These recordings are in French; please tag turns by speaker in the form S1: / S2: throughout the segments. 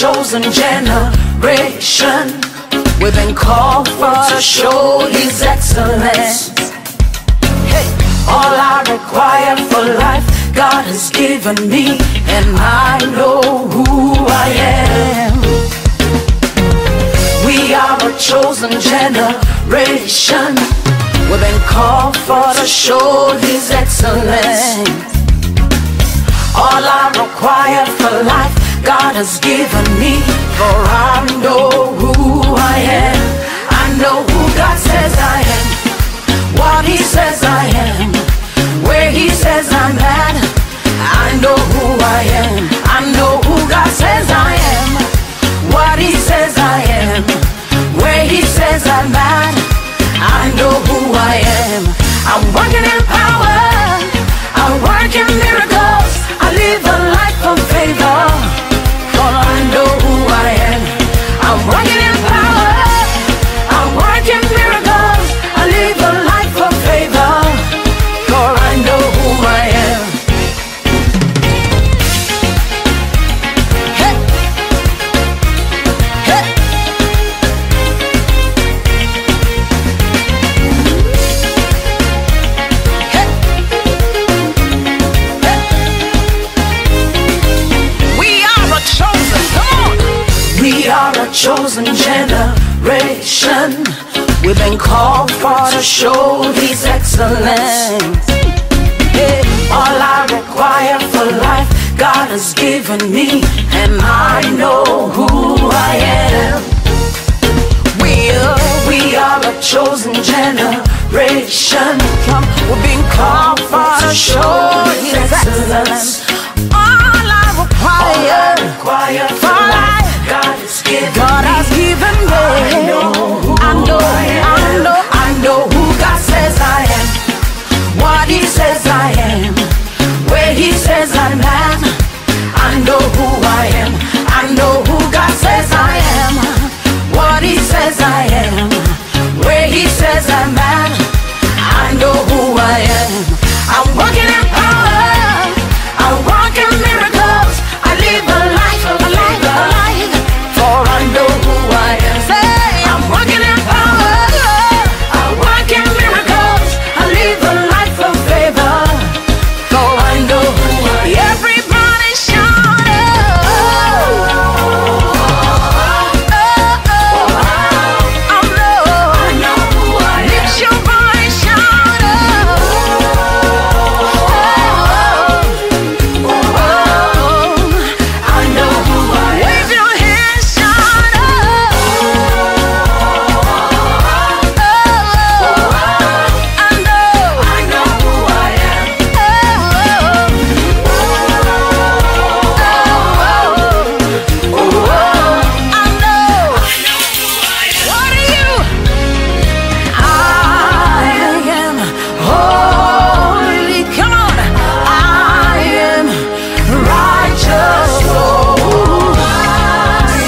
S1: chosen generation. We've been called for to show His excellence. Hey, all I require for life, God has given me, and I know who I am. We are a chosen generation. We've been called for to show His excellence. All I require for life, God has given me, for I know who I am. I know who God says I am, what He says I am, where He says I'm at. I know who I am. I know who God says I am, what He says I am, where He says I'm at. I know who I am. I'm working in power, I work in miracles, I live a life of favor, for I know who I am. I'm working in power, I work in miracles, I live a life of favor, for I know who I am. Hey. Hey. We are a chosen generation. We've been called for to show His excellence. Yeah. All I require for life, God has given me, and I know who I am. We are a chosen generation. We've been called for to show His excellence. All I require for life, God has given me. I know who God says I am, what He says I am, where He says I'm at. I know who I am. I know who God says I am, what He says I am, where He says I'm at. I know who I am. I'm working in power, I walk in miracles, I live a life of favor, for I know who I am. Say, I'm working in power, I work in miracles, I live a life of favor, for I know who I am. Everybody shout I know who I am. Lift your voice, shout I know who I am. Wave your hands, shout I know who I am. What are you? I am holy. Come on. I am righteous. Oh,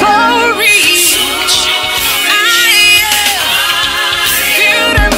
S1: so rich. I am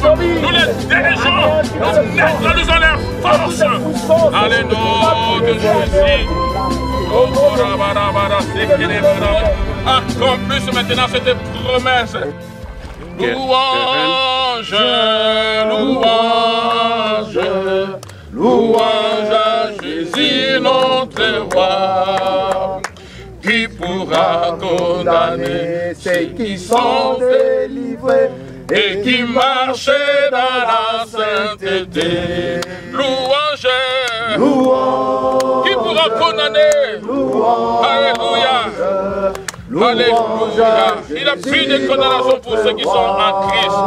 S2: Nous les dirigeons, nous enlève force. Dans le nom de Jésus. Accomplisse maintenant cette promesse. Louange, louange, louange à Jésus notre roi, qui pourra condamner ceux qui sont délivrés et qui marchent dans la sainteté. Louange, louange, qui pourra condamner. Louange, alléluia. Alléluia. Il a plus de condamnation pour ceux qui sont en Christ.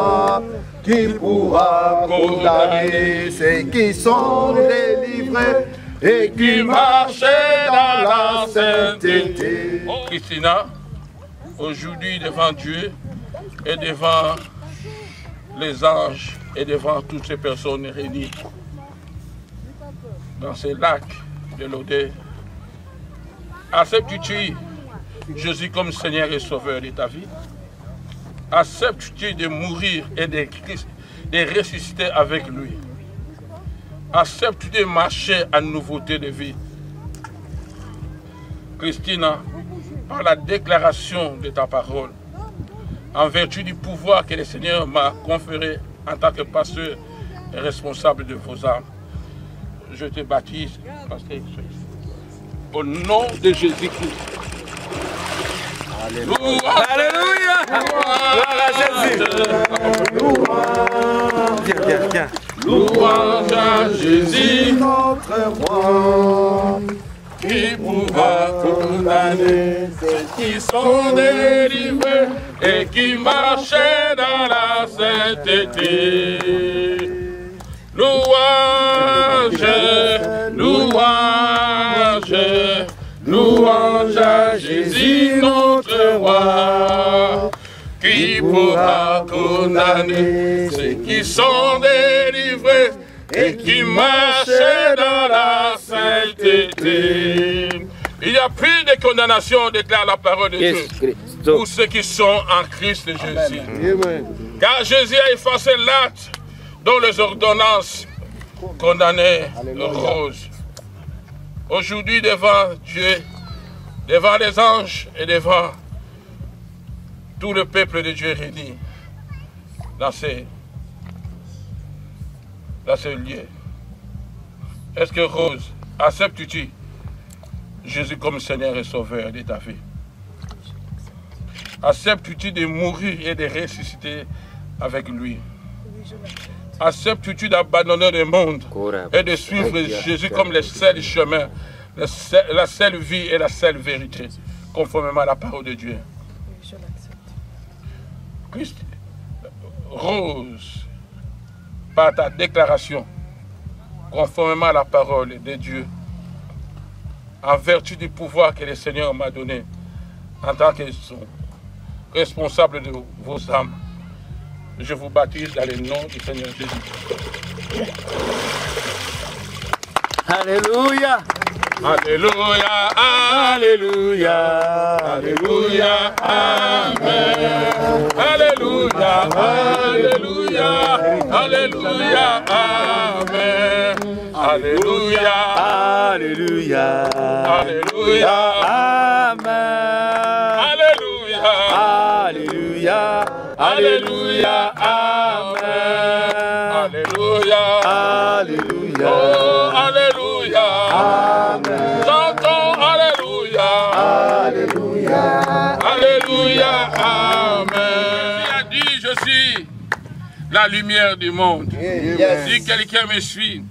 S3: Qui pourra condamner ceux qui sont délivrés et qui marchent dans la sainteté.
S2: Oh, Christina, aujourd'hui devant Dieu et devant les anges et devant toutes ces personnes réunies dans ces lacs de l'Odé, acceptes-tu Jésus comme Seigneur et Sauveur de ta vie? Acceptes-tu de mourir et de ressusciter avec lui? Acceptes-tu de marcher en nouveauté de vie? Christina, par la déclaration de ta parole, en vertu du pouvoir que le Seigneur m'a conféré en tant que pasteur et responsable de vos âmes, je te baptise, pasteur, au nom de Jésus-Christ.
S4: Alléluia. Alléluia. Gloire à Jésus. Viens.
S2: Louange à Jésus,
S3: notre roi,
S2: qui pourra condamner ceux qui sont délivrés et qui marchent dans la sainteté. Louange, louange, louange à Jésus notre roi, qui pourra condamner ceux qui sont délivrés et qui marchent dans la sainteté. Il n'y a plus de condamnation, déclare la parole de Dieu, pour ceux qui sont en Christ Jésus. Car Jésus a effacé l'acte dont les ordonnances condamnaient Rose. Aujourd'hui, devant Dieu, devant les anges et devant tout le peuple de Dieu réuni dans ces lieux, est-ce que Rose, acceptes-tu Jésus comme Seigneur et Sauveur de ta vie? Acceptes-tu de mourir et de ressusciter avec lui? Acceptes-tu d'abandonner le monde et de suivre Jésus comme le seul chemin, la seule vie et la seule vérité, conformément à la parole de Dieu? Christ, Rose, par ta déclaration, conformément à la parole de Dieu, en vertu du pouvoir que le Seigneur m'a donné, en tant que responsable de vos âmes, je vous baptise dans le nom du Seigneur Jésus.
S4: Alléluia.
S2: Alléluia, alléluia, alléluia, amen. Alléluia, alléluia, alléluia, amen. Alléluia,
S4: Alléluia.
S2: alléluia,
S4: Amen.
S2: alléluia,
S4: Alléluia. Alléluia. Amen.
S2: alléluia,
S4: Alléluia.
S2: oh, alléluia,
S4: Amen.
S2: chantons alléluia,
S4: Alléluia.
S2: alléluia, amen. Il a dit, je suis la lumière du monde. Si quelqu'un me suit,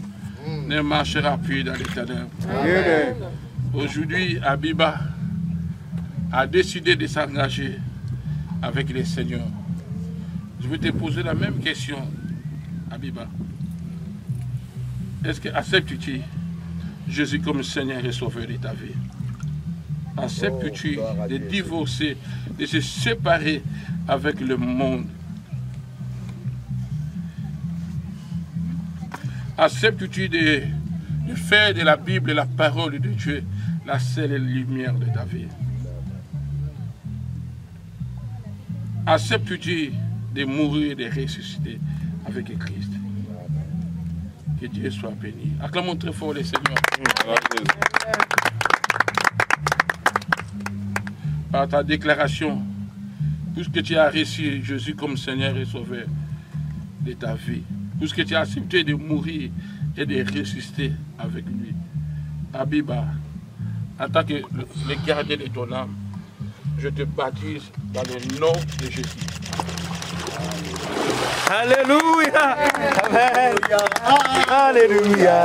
S2: ne marchera plus dans les ténèbres. Aujourd'hui, Abiba a décidé de s'engager avec le Seigneur. Je vais te poser la même question, Abiba. Est-ce que acceptes-tu Jésus comme Seigneur et Sauveur de ta vie? Acceptes-tu de divorcer, de se séparer avec le monde? Acceptes-tu de faire de la Bible et la parole de Dieu la seule lumière de ta vie? Acceptes-tu de mourir et de ressusciter avec Christ? Que Dieu soit béni. Acclamons très fort les Seigneurs. Par ta déclaration, puisque tu as reçu Jésus comme Seigneur et Sauveur de ta vie, puisque tu as accepté de mourir et de ressusciter avec lui, Abiba, en tant que le gardien de ton âme, je te baptise dans le nom de Jésus.
S4: Alléluia. Amen. Alléluia.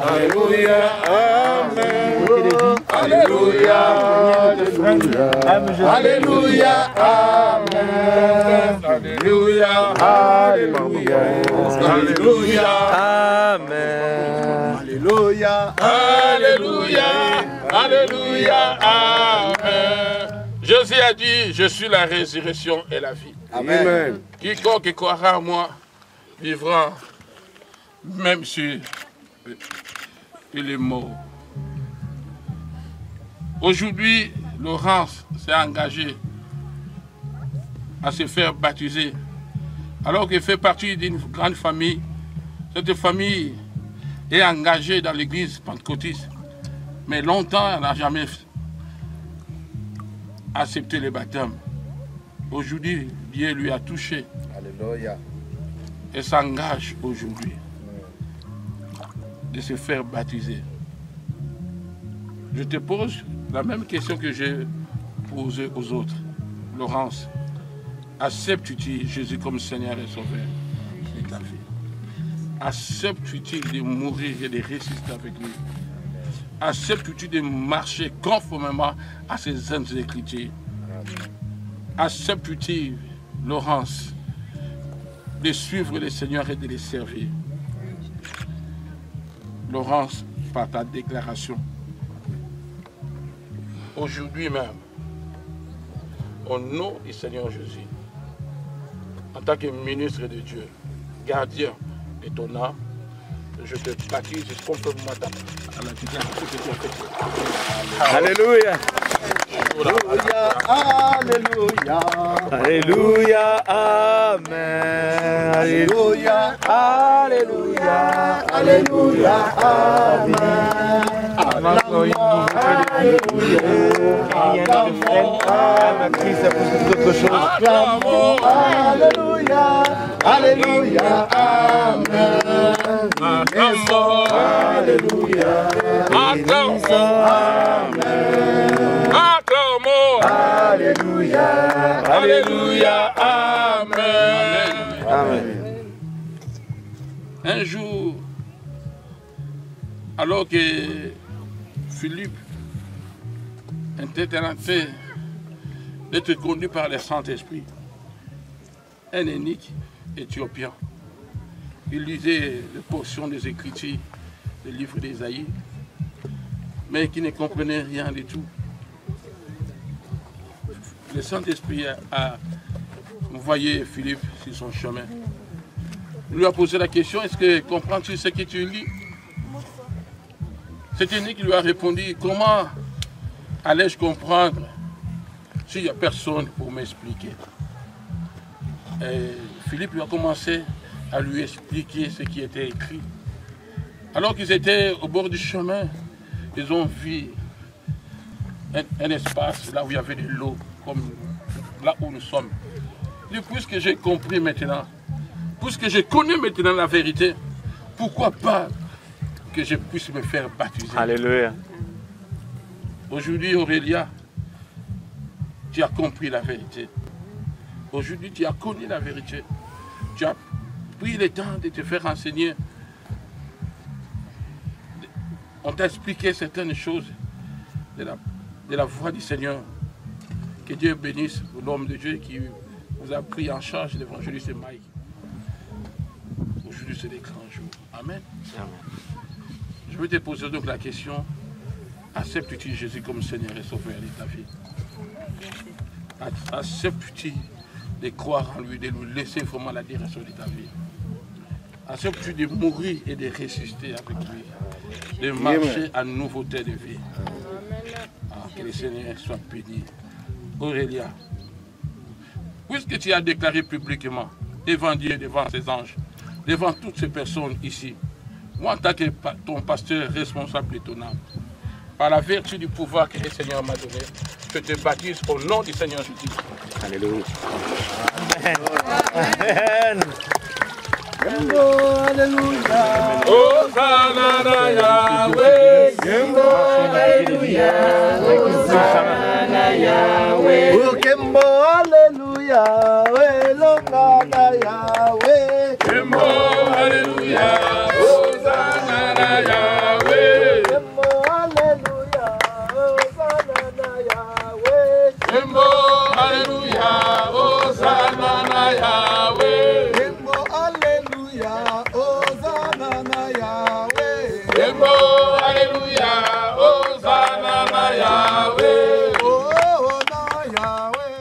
S3: Alléluia. Amen. Alléluia. Alléluia. Amen. Alléluia. Alléluia. Alléluia.
S4: Amen.
S3: Alléluia.
S2: Alléluia. Alléluia. Amen. Jésus a dit, je suis la résurrection et la vie.
S3: Amen.
S2: Quiconque croira en moi vivra même si il est mort. Aujourd'hui, Laurence s'est engagée à se faire baptiser. Alors qu'elle fait partie d'une grande famille, cette famille est engagée dans l'église pentecôtiste. Mais longtemps, elle n'a jamais accepté le baptême. Aujourd'hui, Dieu lui a touché.
S3: Alléluia.
S2: Et s'engage aujourd'hui de se faire baptiser. Je te pose la même question que j'ai posée aux autres. Laurence, acceptes-tu Jésus comme Seigneur et Sauveur de ta vie? Acceptes-tu de mourir et de ressusciter avec lui? Acceptes-tu de marcher conformément à ces saintes écritures? Acceptes-tu, Laurence, de suivre le Seigneur et de le servir? Laurence, par ta déclaration, aujourd'hui même, au nom du Seigneur Jésus, en tant que ministre de Dieu, gardien de ton âme, je te baptise conformément à la déclaration que tu as faite.
S4: Alléluia.
S3: Alléluia.
S4: Alléluia. Amen.
S3: Alléluia.
S4: Alléluia.
S3: Alléluia. Amen. Alléluia. Alléluia. Amen. Alléluia. Alléluia.
S2: Alléluia. Amen.
S4: Amen.
S2: Un jour, alors que Philippe était en train d'être conduit par le Saint-Esprit, un eunuque éthiopien, il lisait les portions des Écritures, des livres d'Ésaïe, mais qui ne comprenait rien du tout. Le Saint-Esprit a envoyé Philippe sur son chemin. Il lui a posé la question, est-ce que comprends-tu ce que tu lis? Cet eunuque lui a répondu, comment allais-je comprendre s'il n'y a personne pour m'expliquer? Philippe lui a commencé à lui expliquer ce qui était écrit. Alors qu'ils étaient au bord du chemin, ils ont vu un espace là où il y avait de l'eau, comme là où nous sommes. Et puisque j'ai compris maintenant, puisque je connais maintenant la vérité, pourquoi pas que je puisse me faire baptiser?
S4: Alléluia.
S2: Aujourd'hui, Aurélia, tu as compris la vérité. Aujourd'hui, tu as connu la vérité. Tu as pris le temps de te faire enseigner. On t'a expliqué certaines choses de la voix du Seigneur. Que Dieu bénisse l'homme de Dieu qui vous a pris en charge, l'évangéliste Mike. Aujourd'hui, c'est des grands jours. Amen.
S4: Amen.
S2: Je vais te poser donc la question, acceptes-tu Jésus comme Seigneur et Sauveur de ta vie? Acceptes-tu de croire en lui, de lui laisser vraiment la direction de ta vie? Acceptes-tu de mourir et de ressusciter avec lui, de marcher en nouveauté de vie? Que le Seigneur soit béni. Aurélia, puisque tu as déclaré publiquement, devant Dieu, devant ses anges, devant toutes ces personnes ici, moi en tant que ton pasteur responsable de ton âme, par la vertu du pouvoir que le Seigneur m'a donné, je te baptise au nom du Seigneur Jésus.
S4: Alléluia. Amen.
S3: Alléluia.
S2: Hosanna Yahweh.
S3: Alléluia. Hosanna Yahweh. Ukembo Alléluia. Elongana Yahweh.
S2: Kembo Alléluia. Hosanna Yahweh.
S3: Ukembo Alléluia. Hosanna Yahweh.
S2: Kembo Alléluia. Hosanna Yahweh.
S3: Ukembo Alléluia. Hosanna Yahweh.
S2: Kembo Alléluia. Hosanna Yahweh.
S3: Oh, na Yahweh.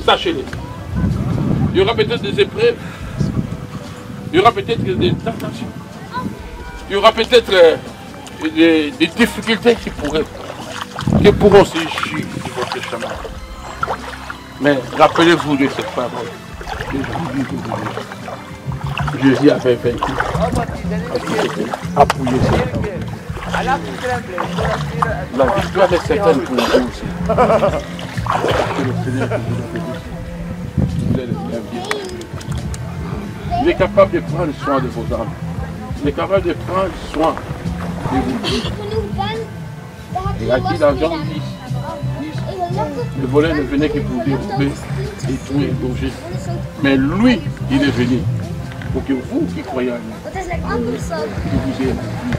S2: Sachez-le. Il y aura peut-être des épreuves. Il y aura peut-être des tentations. Il y aura peut-être des difficultés qui pourront surgir sur votre chemin. Mais rappelez-vous de cette parole. Jésus avait vaincu. Appuyez ça. La victoire est certaine pour vous aussi. Il est capable de prendre soin de vos âmes. Il est capable de prendre soin de vous. Il a dit dans Jean 10, le voleur ne venait que pour dérober, détruire, égorger. Mais lui, il est venu pour que vous qui croyez en lui, que vous ayez la vie.